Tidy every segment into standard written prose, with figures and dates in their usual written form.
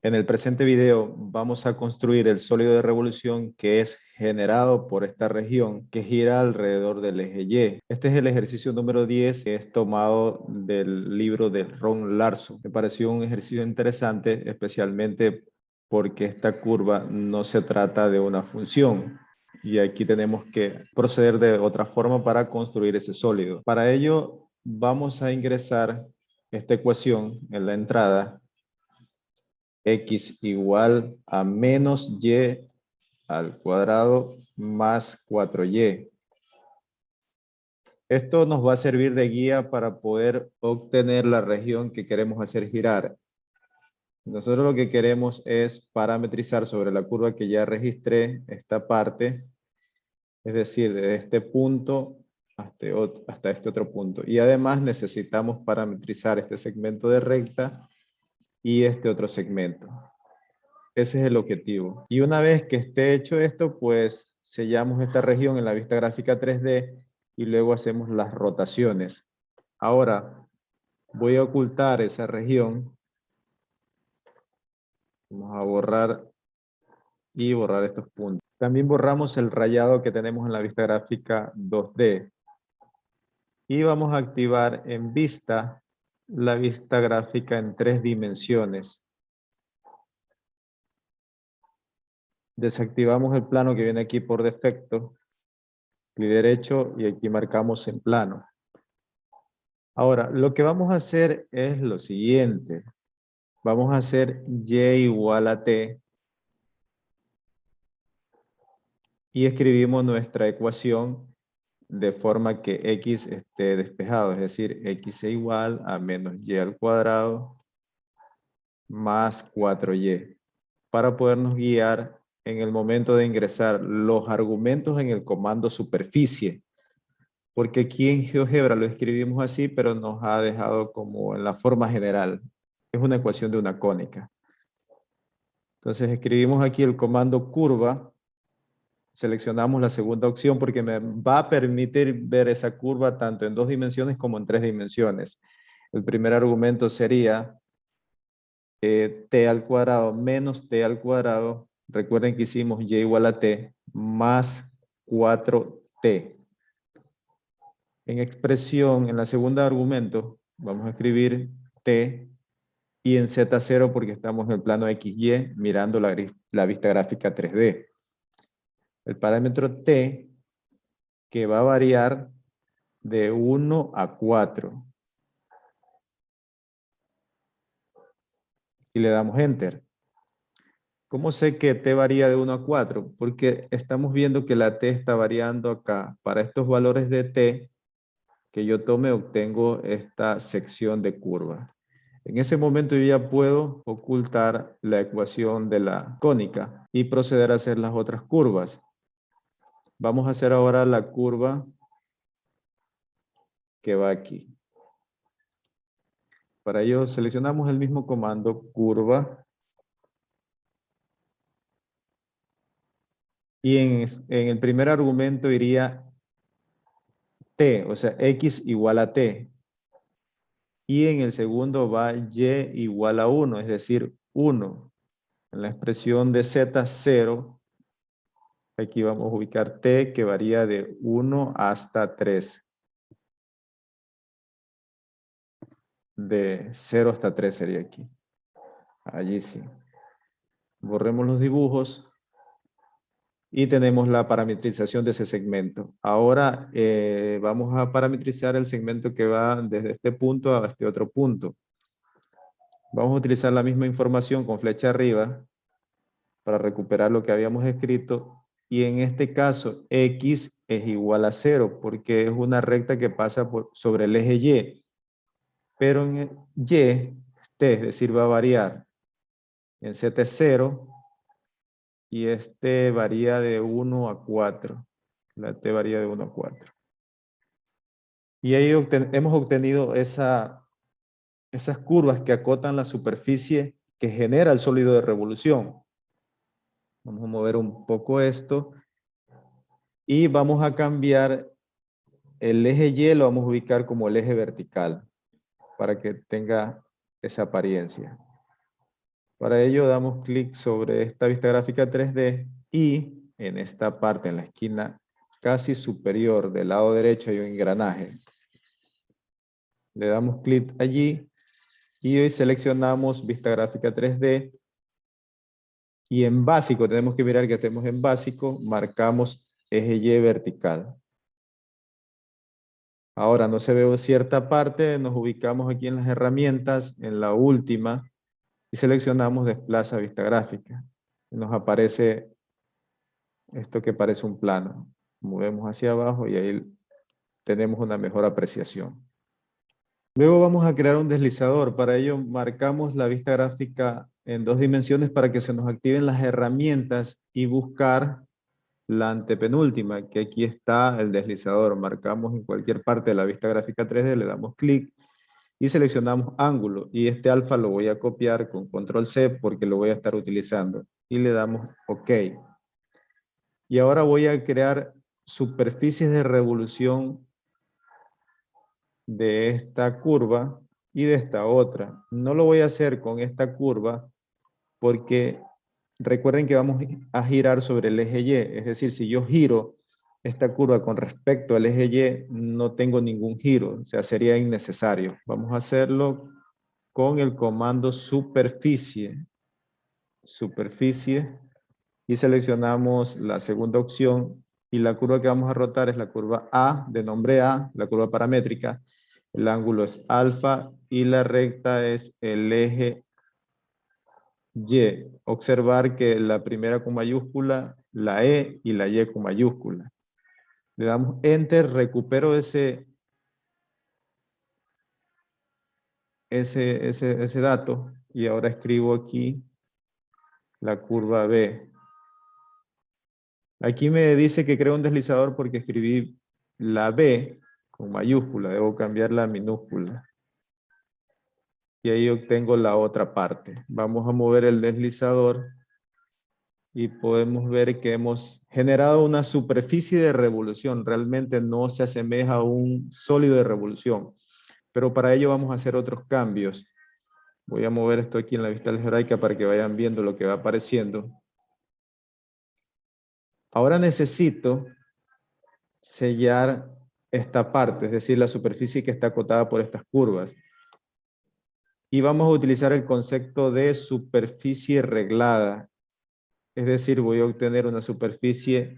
En el presente video vamos a construir el sólido de revolución que es generado por esta región que gira alrededor del eje Y. Este es el ejercicio número 10 que es tomado del libro de Ron Larson. Me pareció un ejercicio interesante, especialmente porque esta curva no se trata de una función. Y aquí tenemos que proceder de otra forma para construir ese sólido. Para ello vamos a ingresar esta ecuación en la entrada: x igual a menos y al cuadrado más 4y. Esto nos va a servir de guía para poder obtener la región que queremos hacer girar. Nosotros lo que queremos es parametrizar sobre la curva que ya registré esta parte, es decir, de este punto hasta este otro punto. Y además necesitamos parametrizar este segmento de recta y este otro segmento. Ese es el objetivo. Y una vez que esté hecho esto, pues sellamos esta región en la vista gráfica 3D y luego hacemos las rotaciones. Ahora voy a ocultar esa región. Vamos a borrar y borrar estos puntos. También borramos el rayado que tenemos en la vista gráfica 2D. Y vamos a activar en vista la vista gráfica en 3 dimensiones. Desactivamos el plano que viene aquí por defecto, clic derecho y aquí marcamos en plano. Ahora, lo que vamos a hacer es lo siguiente. Vamos a hacer y igual a t y escribimos nuestra ecuación de forma que x esté despejado, es decir, x es igual a menos y al cuadrado más 4y, para podernos guiar en el momento de ingresar los argumentos en el comando superficie, porque aquí en GeoGebra lo escribimos así, pero nos ha dejado como en la forma general. Es una ecuación de una cónica. Entonces escribimos aquí el comando curva, seleccionamos la segunda opción porque me va a permitir ver esa curva tanto en 2 dimensiones como en 3 dimensiones. El primer argumento sería t al cuadrado menos t al cuadrado. Recuerden que hicimos y igual a t más 4t. En expresión, en la segunda argumento, vamos a escribir t y en Z0 porque estamos en el plano XY mirando la vista gráfica 3D. El parámetro t que va a variar de 1 a 4. Y le damos Enter. ¿Cómo sé que t varía de 1 a 4? Porque estamos viendo que la t está variando acá. Para estos valores de t que yo tome, obtengo esta sección de curva. En ese momento yo ya puedo ocultar la ecuación de la cónica y proceder a hacer las otras curvas. Vamos a hacer ahora la curva que va aquí. Para ello seleccionamos el mismo comando, curva, y en el primer argumento iría t, o sea, x igual a t. Y en el segundo va y igual a 1, es decir, 1. En la expresión de z0, aquí vamos a ubicar t que varía de 1 hasta 3. De 0 hasta 3 sería aquí. Allí sí. Borremos los dibujos y tenemos la parametrización de ese segmento. Ahora vamos a parametrizar el segmento que va desde este punto a este otro punto. Vamos a utilizar la misma información con flecha arriba para recuperar lo que habíamos escrito. Y en este caso, x es igual a 0 porque es una recta que pasa sobre el eje Y. Pero en el Y, t, es decir, va a variar. En z es 0 y este varía de 1 a 4. La t varía de 1 a 4. Y ahí hemos obtenido esas curvas que acotan la superficie que genera el sólido de revolución. Vamos a mover un poco esto y vamos a cambiar el eje Y, lo vamos a ubicar como el eje vertical para que tenga esa apariencia. Para ello damos clic sobre esta vista gráfica 3D y en esta parte, en la esquina casi superior del lado derecho hay un engranaje. Le damos clic allí y hoy seleccionamos vista gráfica 3D y en básico, tenemos que mirar que estemos en básico, marcamos eje Y vertical. Ahora no se ve cierta parte, nos ubicamos aquí en las herramientas, en la última, y seleccionamos desplaza vista gráfica. Nos aparece esto que parece un plano. Movemos hacia abajo y ahí tenemos una mejor apreciación. Luego vamos a crear un deslizador. Para ello marcamos la vista gráfica en 2 dimensiones para que se nos activen las herramientas y buscar la antepenúltima, que aquí está el deslizador. Marcamos en cualquier parte de la vista gráfica 3D, le damos clic y seleccionamos ángulo. Y este alfa lo voy a copiar con control C porque lo voy a estar utilizando. Y le damos OK. Y ahora voy a crear superficies de revolución de esta curva y de esta otra. No lo voy a hacer con esta curva porque recuerden que vamos a girar sobre el eje Y. Es decir, si yo giro esta curva con respecto al eje Y, no tengo ningún giro. O sea, sería innecesario. Vamos a hacerlo con el comando superficie. Superficie. Y seleccionamos la segunda opción. Y la curva que vamos a rotar es la curva A, de nombre A, la curva paramétrica. El ángulo es alfa y la recta es el eje Y. Observar que la primera con mayúscula, la E y la Y con mayúscula. Le damos Enter, recupero ese dato y ahora escribo aquí la curva B. Aquí me dice que creo un deslizador porque escribí la B con mayúscula, debo cambiar la minúscula. Y ahí obtengo la otra parte. Vamos a mover el deslizador y podemos ver que hemos generado una superficie de revolución. Realmente no se asemeja a un sólido de revolución, pero para ello vamos a hacer otros cambios. Voy a mover esto aquí en la vista algebraica para que vayan viendo lo que va apareciendo. Ahora necesito sellar esta parte, es decir, la superficie que está acotada por estas curvas. Y vamos a utilizar el concepto de superficie reglada. Es decir, voy a obtener una superficie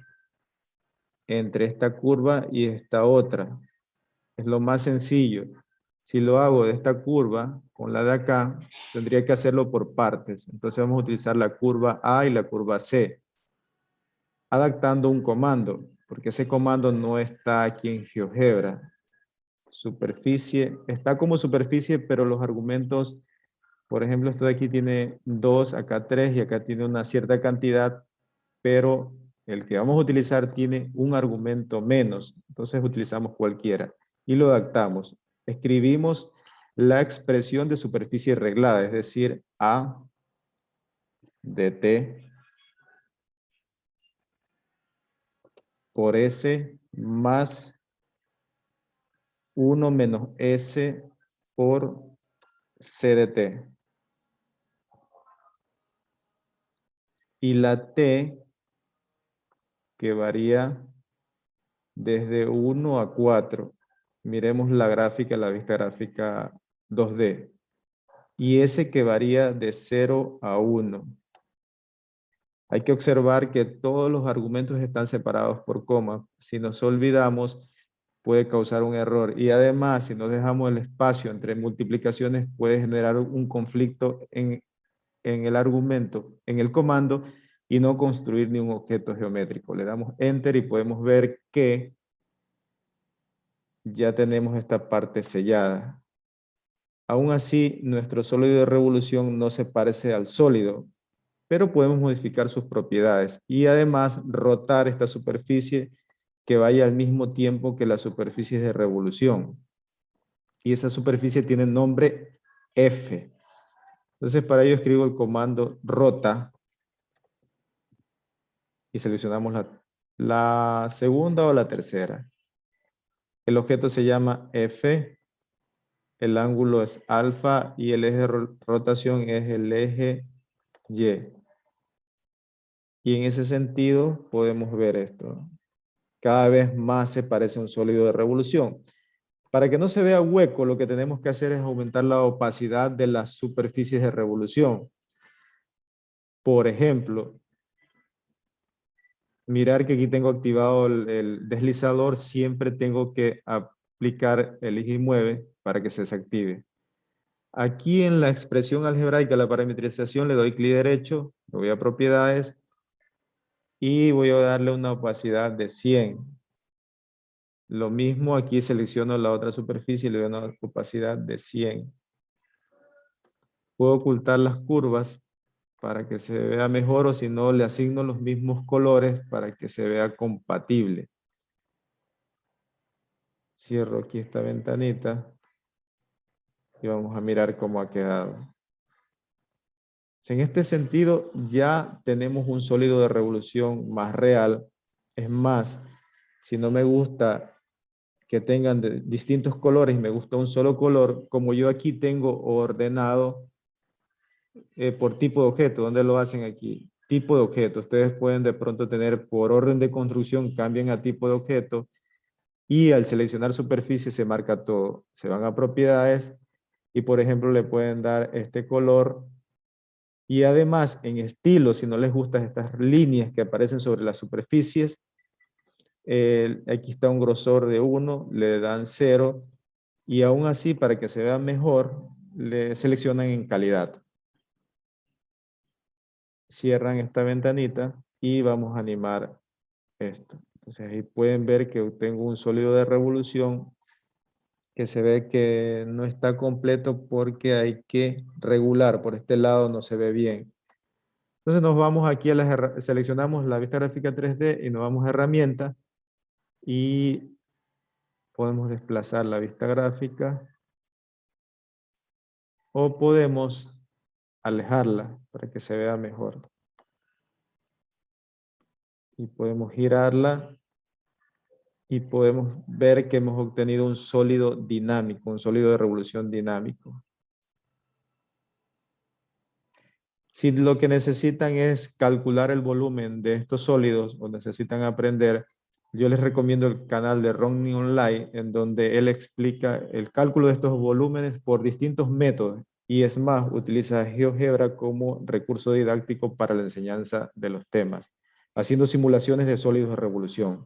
entre esta curva y esta otra. Es lo más sencillo. Si lo hago de esta curva con la de acá, tendría que hacerlo por partes. Entonces vamos a utilizar la curva A y la curva C, adaptando un comando, porque ese comando no está aquí en GeoGebra. Superficie, está como superficie, pero los argumentos, por ejemplo, esto de aquí tiene 2, acá 3 y acá tiene una cierta cantidad, pero el que vamos a utilizar tiene un argumento menos, entonces utilizamos cualquiera y lo adaptamos. Escribimos la expresión de superficie reglada, es decir, A de T por S más 1 menos S por C de T. Y la T, que varía desde 1 a 4. Miremos la gráfica, la vista gráfica 2D. Y S que varía de 0 a 1. Hay que observar que todos los argumentos están separados por coma. Si nos olvidamos, puede causar un error. Y además, si no dejamos el espacio entre multiplicaciones, puede generar un conflicto en el argumento, en el comando, y no construir ni un objeto geométrico. Le damos Enter y podemos ver que ya tenemos esta parte sellada. Aún así, nuestro sólido de revolución no se parece al sólido, pero podemos modificar sus propiedades y además rotar esta superficie que vaya al mismo tiempo que la superficie de revolución. Y esa superficie tiene nombre F. Entonces, para ello escribo el comando rota y seleccionamos la segunda o la tercera. El objeto se llama F, el ángulo es alfa y el eje de rotación es el eje Y. Y en ese sentido podemos ver esto. Cada vez más se parece a un sólido de revolución. Para que no se vea hueco, lo que tenemos que hacer es aumentar la opacidad de las superficies de revolución. Por ejemplo, mirar que aquí tengo activado el deslizador, siempre tengo que aplicar el elige y mueve para que se desactive. Aquí en la expresión algebraica, la parametrización, le doy clic derecho, me voy a propiedades y voy a darle una opacidad de 100. Lo mismo aquí selecciono la otra superficie y le doy una opacidad de 100. Puedo ocultar las curvas para que se vea mejor, o si no, le asigno los mismos colores para que se vea compatible. Cierro aquí esta ventanita y vamos a mirar cómo ha quedado. En este sentido, ya tenemos un sólido de revolución más real. Es más, si no me gusta que tengan distintos colores y me gusta un solo color, como yo aquí tengo ordenado por tipo de objeto. ¿Dónde lo hacen aquí? Tipo de objeto. Ustedes pueden de pronto tener por orden de construcción, cambian a tipo de objeto y al seleccionar superficie se marca todo. Se van a propiedades y por ejemplo le pueden dar este color y además en estilo, si no les gustan estas líneas que aparecen sobre las superficies, aquí está un grosor de 1, le dan 0 y aún así para que se vea mejor le seleccionan en calidad. Cierran esta ventanita y vamos a animar esto. Entonces ahí pueden ver que tengo un sólido de revolución que se ve que no está completo porque hay que regular. Por este lado no se ve bien. Entonces nos vamos aquí a las seleccionamos la vista gráfica 3D y nos vamos a herramientas y podemos desplazar la vista gráfica o podemos alejarla para que se vea mejor. Y podemos girarla y podemos ver que hemos obtenido un sólido dinámico, un sólido de revolución dinámico. Si lo que necesitan es calcular el volumen de estos sólidos o necesitan aprender, yo les recomiendo el canal de Ronnie Online, en donde él explica el cálculo de estos volúmenes por distintos métodos. Y es más, utiliza GeoGebra como recurso didáctico para la enseñanza de los temas, haciendo simulaciones de sólidos de revolución.